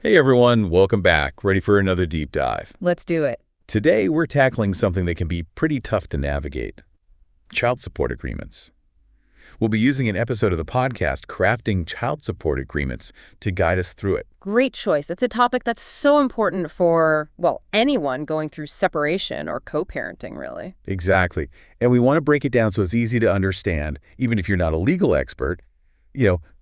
Hey everyone, welcome back. Ready for another deep dive. Let's do it. Today we're tackling something that can be pretty tough to navigate. Child support agreements. We'll be using an episode of the podcast, Crafting Child Support Agreements, to guide us through it. Great choice. It's a topic that's so important for, well, anyone going through separation or co-parenting, really. Exactly. And we want to break it down so it's easy to understand, even if you're not a legal expert.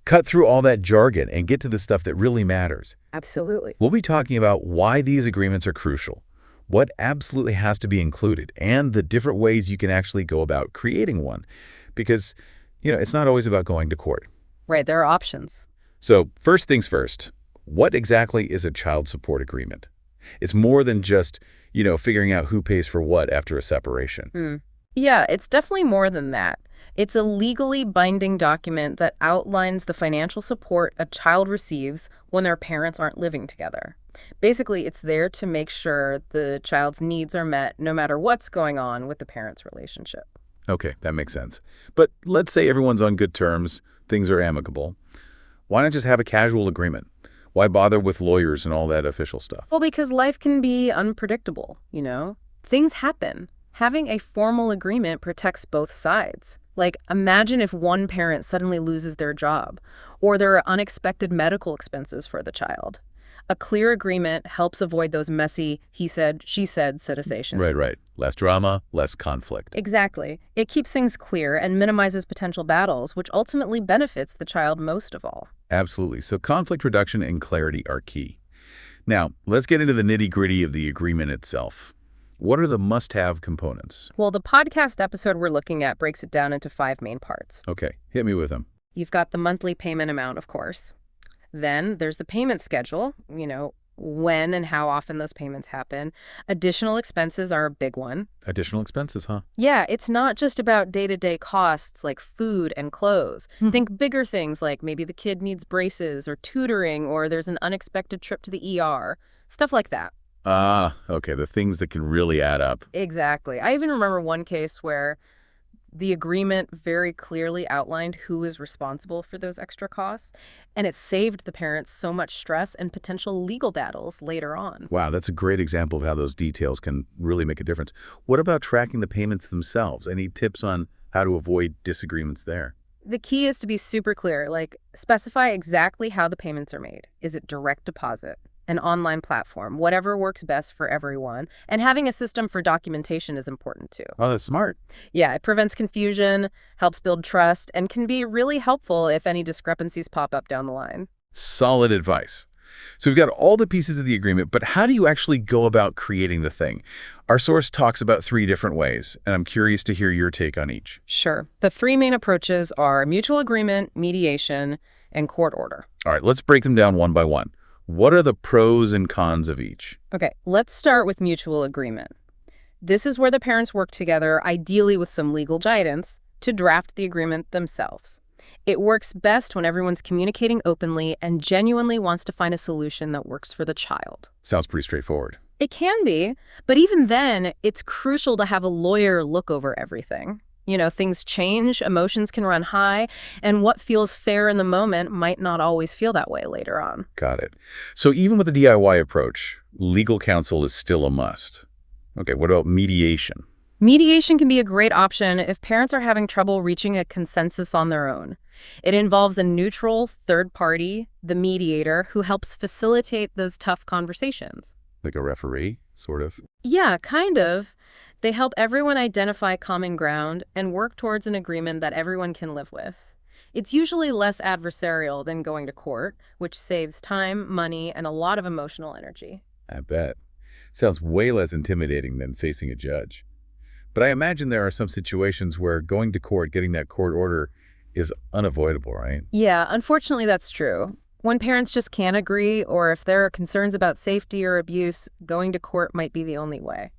Cut through all that jargon and get to the stuff that really matters. Absolutely. We'll be talking about why these agreements are crucial, what absolutely has to be included, and the different ways you can actually go about creating one. Because, it's not always about going to court. Right, there are options. So first things first, what exactly is a child support agreement? It's more than just, figuring out who pays for what after a separation. Yeah, it's definitely more than that. It's a legally binding document that outlines the financial support a child receives when their parents aren't living together. Basically, it's there to make sure the child's needs are met no matter what's going on with the parents' relationship. Okay, that makes sense. But let's say everyone's on good terms, things are amicable. Why not just have a casual agreement? Why bother with lawyers and all that official stuff? Well, because life can be unpredictable, Things happen. Having a formal agreement protects both sides. Like, imagine if one parent suddenly loses their job, or there are unexpected medical expenses for the child. A clear agreement helps avoid those messy he said, she said situations. Right. Less drama, less conflict. Exactly. It keeps things clear and minimizes potential battles, which ultimately benefits the child most of all. Absolutely. So conflict reduction and clarity are key. Now, let's get into the nitty-gritty of the agreement itself. What are the must-have components? Well, the podcast episode we're looking at breaks it down into 5 main parts. Okay, hit me with them. You've got the monthly payment amount, of course. Then there's the payment schedule, when and how often those payments happen. Additional expenses are a big one. Additional expenses, huh? Yeah, it's not just about day-to-day costs like food and clothes. Think bigger things like maybe the kid needs braces or tutoring, or there's an unexpected trip to the ER, stuff like that. Okay, the things that can really add up. Exactly. I even remember one case where the agreement very clearly outlined who is responsible for those extra costs, and it saved the parents so much stress and potential legal battles later on. Wow, that's a great example of how those details can really make a difference. What about tracking the payments themselves? Any tips on how to avoid disagreements there? The key is to be super clear, like specify exactly how the payments are made. Is it direct deposit? An online platform, whatever works best for everyone. And having a system for documentation is important too. Oh, that's smart. Yeah, it prevents confusion, helps build trust, and can be really helpful if any discrepancies pop up down the line. Solid advice. So we've got all the pieces of the agreement, but how do you actually go about creating the thing? Our source talks about 3 different ways, and I'm curious to hear your take on each. Sure. The 3 main approaches are mutual agreement, mediation, and court order. All right, let's break them down one by one. What are the pros and cons of each? Okay, let's start with mutual agreement. This is where the parents work together, ideally with some legal guidance, to draft the agreement themselves. It works best when everyone's communicating openly and genuinely wants to find a solution that works for the child. Sounds pretty straightforward. It can be, but even then, it's crucial to have a lawyer look over everything. Things change, emotions can run high, and what feels fair in the moment might not always feel that way later on. Got it. So even with the DIY approach, legal counsel is still a must. Okay, what about mediation? Mediation can be a great option if parents are having trouble reaching a consensus on their own. It involves a neutral third party, the mediator, who helps facilitate those tough conversations. Like a referee, sort of? Yeah, kind of. They help everyone identify common ground and work towards an agreement that everyone can live with. It's usually less adversarial than going to court, which saves time, money, and a lot of emotional energy. I bet. Sounds way less intimidating than facing a judge. But I imagine there are some situations where going to court, getting that court order, is unavoidable, right? Yeah, unfortunately that's true. When parents just can't agree, or if there are concerns about safety or abuse, going to court might be the only way.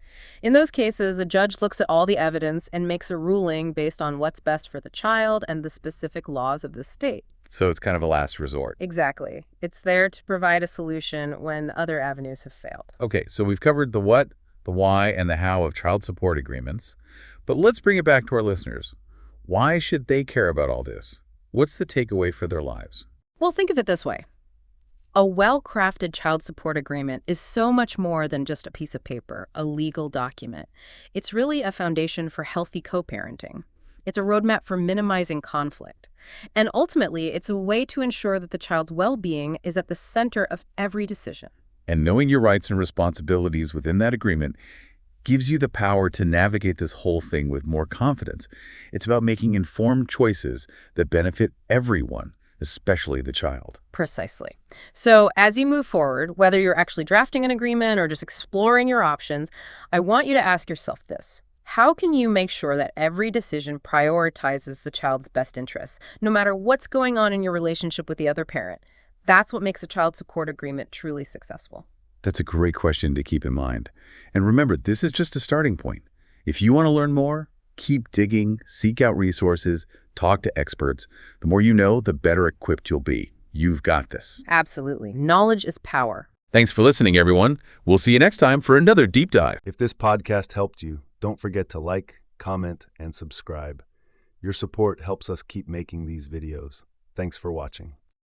In those cases, a judge looks at all the evidence and makes a ruling based on what's best for the child and the specific laws of the state. So it's kind of a last resort. Exactly. It's there to provide a solution when other avenues have failed. Okay, so we've covered the what, the why, and the how of child support agreements. But let's bring it back to our listeners. Why should they care about all this? What's the takeaway for their lives? Well, think of it this way. A well-crafted child support agreement is so much more than just a piece of paper, a legal document. It's really a foundation for healthy co-parenting. It's a roadmap for minimizing conflict. And ultimately, it's a way to ensure that the child's well-being is at the center of every decision. And knowing your rights and responsibilities within that agreement gives you the power to navigate this whole thing with more confidence. It's about making informed choices that benefit everyone, especially the child. Precisely. So as you move forward, whether you're actually drafting an agreement or just exploring your options, I want you to ask yourself this. How can you make sure that every decision prioritizes the child's best interests, no matter what's going on in your relationship with the other parent? That's what makes a child support agreement truly successful. That's a great question to keep in mind. And remember, this is just a starting point. If you want to learn more, keep digging, seek out resources, talk to experts. The more you know, the better equipped you'll be. You've got this. Absolutely. Knowledge is power. Thanks for listening, everyone. We'll see you next time for another deep dive. If this podcast helped you, don't forget to like, comment, and subscribe. Your support helps us keep making these videos. Thanks for watching.